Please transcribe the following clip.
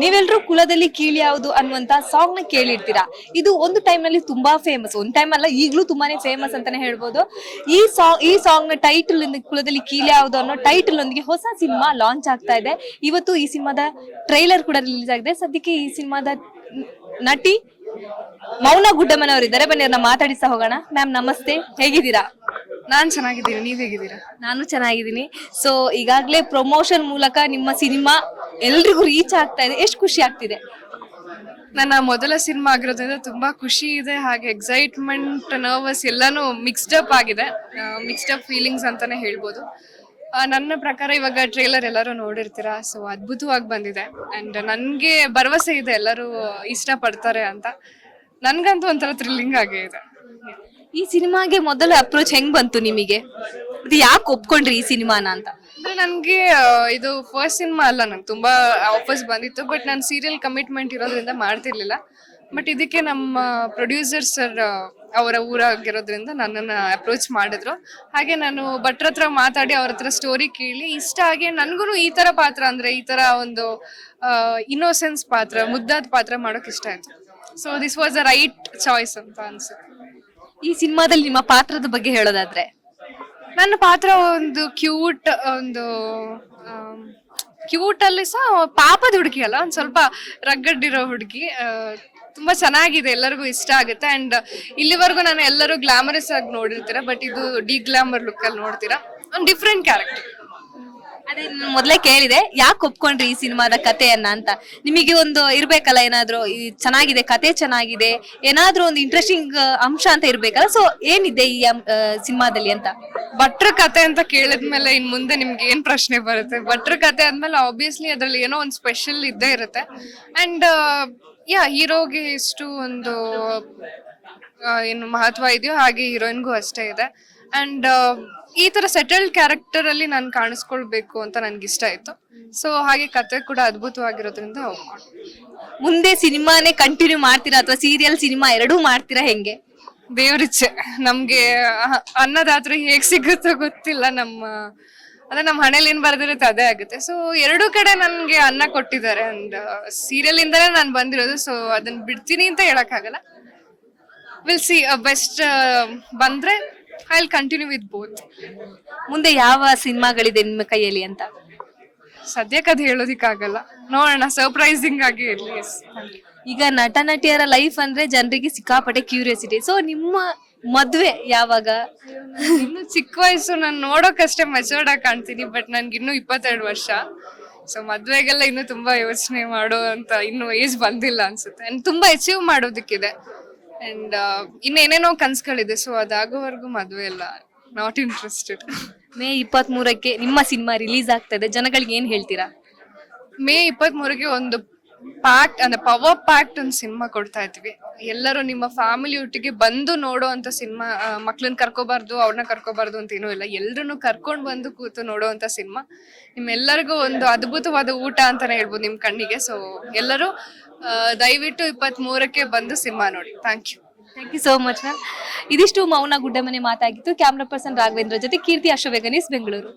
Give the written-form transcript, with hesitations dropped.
ನೀವೆಲ್ಲರೂ ಕುಲದಲ್ಲಿ ಕೀಳು ಯಾವುದು ಅನ್ನುವಂತ ಸಾಂಗ್ ನ ಕೇಳಿರ್ತೀರಾ. ಇದು ಒಂದು ಟೈಮ್ ನಲ್ಲಿ ತುಂಬಾ ಫೇಮಸ್, ಒಂದ್ ಟೈಮ್ ಅಲ್ಲ ಈಗಲೂ ತುಂಬಾನೇ ಫೇಮಸ್ ಅಂತಾನೆ ಹೇಳ್ಬೋದು. ಈ ಸಾಂಗ್ ನ ಟೈಟಲ್ ಕುಲದಲ್ಲಿ ಕೀಳು ಯಾವುದು ಅನ್ನೋ ಟೈಟಲ್ ಒಂದಿಗೆ ಹೊಸ ಸಿನಿಮಾ ಲಾಂಚ್ ಆಗ್ತಾ ಇದೆ. ಇವತ್ತು ಈ ಸಿನಿಮಾದ ಟ್ರೈಲರ್ ಕೂಡ ರಿಲೀಸ್ ಆಗಿದೆ. ಸದ್ಯಕ್ಕೆ ಈ ಸಿನಿಮಾದ ನಟಿ ಮೌನ ಗುಡ್ಡಮ್ಮನ ಅವರಿದ್ದಾರೆ, ಬನ್ನಿ ಅವ್ರನ್ನ ಮಾತಾಡಿಸ್ತಾ ಹೋಗೋಣ. ಮ್ಯಾಮ್ ನಮಸ್ತೆ, ಹೇಗಿದ್ದೀರಾ? ನಾನ್ ಚೆನ್ನಾಗಿದ್ದೀನಿ, ನೀವ್ ಹೇಗಿದ್ದೀರಾ? ನಾನು ಚೆನ್ನಾಗಿದ್ದೀನಿ. ಸೊ ಈಗಾಗಲೇ ಪ್ರಮೋಷನ್ ಮೂಲಕ ನಿಮ್ಮ ಸಿನಿಮಾ ಎಲ್ರಿಗೂ ರೀಚ್ ಆಗ್ತಾ ಇದೆ, ಎಷ್ಟು ಖುಷಿ ಆಗ್ತಿದೆ? ನನ್ನ ಮೊದಲ ಸಿನಿಮಾ ಆಗಿರೋದ್ರಿಂದ ತುಂಬಾ ಖುಷಿ ಇದೆ, ಹಾಗೆ ಎಕ್ಸೈಟ್ಮೆಂಟ್, ನರ್ವಸ್ ಎಲ್ಲಾನು ಮಿಕ್ಸ್ಡ್ ಅಪ್ ಆಗಿದೆ. ಮಿಕ್ಸ್ಡ್ ಅಪ್ ಫೀಲಿಂಗ್ಸ್ ಅಂತಾನೆ ಹೇಳ್ಬೋದು. ನನ್ನ ಪ್ರಕಾರ ಇವಾಗ ಟ್ರೇಲರ್ ಎಲ್ಲರೂ ನೋಡಿರ್ತೀರಾ, ಸೊ ಅದ್ಭುತವಾಗಿ ಬಂದಿದೆ. ಅಂಡ್ ನನ್ಗೆ ಭರವಸೆ ಇದೆ ಎಲ್ಲರೂ ಇಷ್ಟ ಪಡ್ತಾರೆ ಅಂತ. ನನ್ಗಂತೂ ಒಂಥರ ಥ್ರಿಲ್ಲಿಂಗ್ ಆಗೇ ಇದೆ. ಈ ಸಿನಿಮಾಗೆ ಮೊದಲ ಅಪ್ರೋಚ್ ಹೆಂಗ್ ಬಂತು ನಿಮಗೆ? ಮತ್ತೆ ಯಾಕೆ ಒಪ್ಕೊಂಡ್ರಿ ಈ ಸಿನಿಮಾನ ಅಂತ? ಅಂದ್ರೆ ನನ್ಗೆ ಇದು ಫಸ್ಟ್ ಸಿನಿಮಾ ಅಲ್ಲ, ನಂಗೆ ತುಂಬಾ ಆಫರ್ಸ್ ಬಂದಿತ್ತು. ಬಟ್ ನಾನು ಸೀರಿಯಲ್ ಕಮಿಟ್ಮೆಂಟ್ ಇರೋದ್ರಿಂದ ಮಾಡ್ತಿರ್ಲಿಲ್ಲ. ಬಟ್ ಇದಕ್ಕೆ ನಮ್ಮ ಪ್ರೊಡ್ಯೂಸರ್ ಸರ್ ಅವರ ಊರಾಗಿರೋದ್ರಿಂದ ನನ್ನನ್ನು ಅಪ್ರೋಚ್ ಮಾಡಿದ್ರು. ಹಾಗೆ ನಾನು ಭಟ್ರ ಹತ್ರ ಮಾತಾಡಿ ಅವ್ರ ಹತ್ರ ಸ್ಟೋರಿ ಕೇಳಿ ಇಷ್ಟ ಆಗಿ ನನ್ಗೂ ಈ ತರ ಪಾತ್ರ, ಅಂದ್ರೆ ಈ ತರ ಒಂದು ಇನ್ನೋಸೆನ್ಸ್ ಪಾತ್ರ, ಮುದ್ದಾದ ಪಾತ್ರ ಮಾಡೋಕೆ ಇಷ್ಟ ಆಯ್ತು. So this was the right choice ಅಂತ ಅನ್ಸುತ್ತೆ. ಈ ಸಿನಿಮಾದಲ್ಲಿ ನಿಮ್ಮ ಪಾತ್ರದ ಬಗ್ಗೆ ಹೇಳೋದಾದ್ರೆ? ನನ್ನ ಪಾತ್ರ ಒಂದು ಕ್ಯೂಟ್, ಒಂದು ಕ್ಯೂಟ್ ಅಲ್ಲಿ ಸಹ ಪಾಪದ ಹುಡುಗಿ ಅಲ್ಲ, ಒಂದ್ ಸ್ವಲ್ಪ ರಗ್ಗಡ್ಡಿರೋ ಹುಡುಗಿ. ತುಂಬಾ ಚೆನ್ನಾಗಿದೆ, ಎಲ್ಲರಿಗೂ ಇಷ್ಟ ಆಗುತ್ತೆ. ಅಂಡ್ ಇಲ್ಲಿವರೆಗೂ ನಾನು ಎಲ್ಲರೂ ಗ್ಲಾಮರಸ್ ಆಗಿ ನೋಡಿರ್ತೀರಾ, ಬಟ್ ಇದು ಡಿ ಗ್ಲಾಮರ್ ಲುಕ್ ಅಲ್ಲಿ ನೋಡ್ತೀರಾ. ಒಂದು ಡಿಫ್ರೆಂಟ್ ಕ್ಯಾರೆಕ್ಟರ್. ಅದೇ ಮೊದ್ಲೇ ಕೇಳಿದೆ, ಯಾಕೆ ಒಪ್ಕೊಂಡ್ರಿ ಈ ಸಿನಿಮಾದ ಕಥೆಯನ್ನ ಅಂತ. ನಿಮಗೆ ಒಂದು ಇರ್ಬೇಕಲ್ಲ, ಏನಾದ್ರು ಚೆನ್ನಾಗಿದೆ, ಕತೆ ಚೆನ್ನಾಗಿದೆ, ಏನಾದ್ರೂ ಒಂದು ಇಂಟ್ರೆಸ್ಟಿಂಗ್ ಅಂಶ ಅಂತ ಇರ್ಬೇಕಲ್ಲ. ಸೊ ಏನಿದೆ ಈ ಸಿನಿಮಾದಲ್ಲಿ ಅಂತ? ಭಟ್ರ ಕತೆ ಅಂತ ಕೇಳಿದ್ಮೇಲೆ ಇನ್ ಮುಂದೆ ನಿಮ್ಗೆ ಏನ್ ಪ್ರಶ್ನೆ ಬರುತ್ತೆ? ಭಟ್ರ ಕತೆ ಆದ್ಮೇಲೆ ಆಬ್ವಿಯಸ್ಲಿ ಅದ್ರಲ್ಲಿ ಏನೋ ಒಂದು ಸ್ಪೆಷಲ್ ಇದ್ದೇ ಇರುತ್ತೆ. ಅಂಡ್ ಹೀರೋಗೆ ಎಷ್ಟು ಒಂದು ಏನು ಮಹತ್ವ ಇದೆಯೋ ಹಾಗೆ ಹೀರೋಯಿನ್ಗೂ ಅಷ್ಟೇ ಇದೆ. ಅಂಡ್ ಈ ತರ ಸೆಟಲ್ಡ್ ಕ್ಯಾರೆಕ್ಟರ್ ಅಲ್ಲಿ ನಾನು ಕಾಣಿಸ್ಕೊಳ್ಬೇಕು ಅಂತ ನನ್ಗೆ ಇಷ್ಟ ಆಯ್ತು. ಸೊ ಹಾಗೆ ಕತೆ ಕೂಡ ಅದ್ಭುತವಾಗಿರೋದ್ರಿಂದ ಹೋಗ್ಕೊಂಡು ಮುಂದೆ ಸಿನಿಮಾನೇ ಕಂಟಿನ್ಯೂ ಮಾಡ್ತೀರಾ ಅಥವಾ ಸೀರಿಯಲ್ ಸಿನಿಮಾ ಎರಡೂ ಮಾಡ್ತೀರಾ, ಹೆಂಗೆ? ದೇವ್ರಿಚ್ಛೆ. ನಮ್ಗೆ ಅನ್ನದಾತ್ರಿ ಹೇಗ್ ಸಿಗುತ್ತೋ ಗೊತ್ತಿಲ್ಲ. ನಮ್ಮ ಹಣೆಯಲ್ಲಿ ಏನ್ ಬರ್ದಿರುತ್ತೆ ಅದೇ ಆಗುತ್ತೆ. ಸೊ ಎರಡೂ ಕಡೆ ನನ್ಗೆ ಅನ್ನ ಕೊಟ್ಟಿದ್ದಾರೆ. ಅಂಡ್ ಸೀರಿಯಲ್ ಇಂದಾನೇ ನಾನು ಬಂದಿರೋದು. ಸೊ ಅದನ್ನ ಬಿಡ್ತೀನಿ ಅಂತ ಹೇಳಕ್ ಆಗಲ್ಲ. ವಿಲ್ ಸಿ, ಬೆಸ್ಟ್ ಬಂದ್ರೆ I will continue with both. ಮುಂದೆ ಯಾವ ಸಿನಿಮಾಗಳಿದೆ ನಿಮ್ಮ ಕೈಯಲ್ಲಿ ಅಂತ? ಸದ್ಯಕ್ಕೆ ಅದು ಹೇಳೋದಿಕ್ಕಾಗಲ್ಲ, ನೋಡೋಣ, ಸರ್ಪ್ರೈಸಿಂಗ್ ಆಗಿ ಇರ್ಲಿ. ಈಗ ನಟ ನಟಿಯರ ಲೈಫ್ ಅಂದ್ರೆ ಜನರಿಗೆ ಸಿಕ್ಕಾಪಟ್ಟೆ ಕ್ಯೂರಿಯಾಸಿಟಿ. ಸೊ ನಿಮ್ಮ ಮದ್ವೆ ಯಾವಾಗ? ಇನ್ನು ಚಿಕ್ಕ ವಯಸ್ಸು, ನಾನು ನೋಡೋಕಷ್ಟೇ ಮೆಚೂರ್ಡ್ ಆಗಿ ಕಾಣ್ತೀನಿ. ಬಟ್ ನನ್ಗೆ ಇನ್ನೂ 22 ವರ್ಷ. ಸೊ ಮದ್ವೆಗೆಲ್ಲ ಇನ್ನು ತುಂಬಾ ಯೋಚನೆ ಮಾಡೋ ಅಂತ ಇನ್ನು ಏಜ್ ಬಂದಿಲ್ಲ ಅನ್ಸುತ್ತೆ. ಅಂಡ್ ತುಂಬಾ ಅಚೀವ್ ಮಾಡೋದಕ್ಕಿದೆ. ಅಂಡ್ ಇನ್ನೇನೇನೋ ಕನ್ಸುಗಳಿದೆ. ಸೊ ಅದಾಗೋವರೆಗೂ ಮದ್ವೆ ಎಲ್ಲ ನಾಟ್ ಇಂಟ್ರೆಸ್ಟೆಡ್. ಮೇ 23ಕ್ಕೆ ನಿಮ್ಮ ಸಿನಿಮಾ ರಿಲೀಸ್ ಆಗ್ತದೆ, ಜನಗಳಿಗೆ ಏನ್ ಹೇಳ್ತೀರಾ? ಮೇ 23ಗೆ ಒಂದು ಪ್ಯಾಕ್ಟ್, ಅಂದ್ರೆ ಪವರ್ ಪ್ಯಾಕ್ಟ್ ಒಂದು ಸಿನಿಮಾ ಕೊಡ್ತಾ ಇದ್ವಿ. ಎಲ್ಲರೂ ನಿಮ್ಮ ಫ್ಯಾಮಿಲಿ ಒಟ್ಟಿಗೆ ಬಂದು ನೋಡೋ ಅಂತ ಸಿನಿಮಾ. ಮಕ್ಳನ್ನ ಕರ್ಕೋಬಾರ್ದು, ಅವ್ರನ್ನ ಕರ್ಕೋಬಾರ್ದು ಅಂತ ಏನೂ ಇಲ್ಲ, ಎಲ್ರನ್ನೂ ಕರ್ಕೊಂಡು ಬಂದು ಕೂತು ನೋಡೋ ಅಂತ ಸಿನಿಮಾ. ನಿಮ್ಮೆಲ್ಲರಿಗೂ ಒಂದು ಅದ್ಭುತವಾದ ಊಟ ಅಂತಾನೆ ಹೇಳ್ಬೋದು ನಿಮ್ ಕಣ್ಣಿಗೆ. ಸೊ ಎಲ್ಲರೂ ದಯವಿಟ್ಟು 23ಕ್ಕೆ ಬಂದು ಸಿನಿಮಾ ನೋಡಿ. Thank you so much ma'am. ಇದಿಷ್ಟು ಮೌನ ಗುಡ್ಡಮನೆ ಮಾತಾಗಿತ್ತು. ಕ್ಯಾಮ್ರಾ ಪರ್ಸನ್ ರಾಘವೇಂದ್ರ ಜೊತೆ ಕೀರ್ತಿ ಅಶೋಕ್, ಬೆಂಗಳೂರು.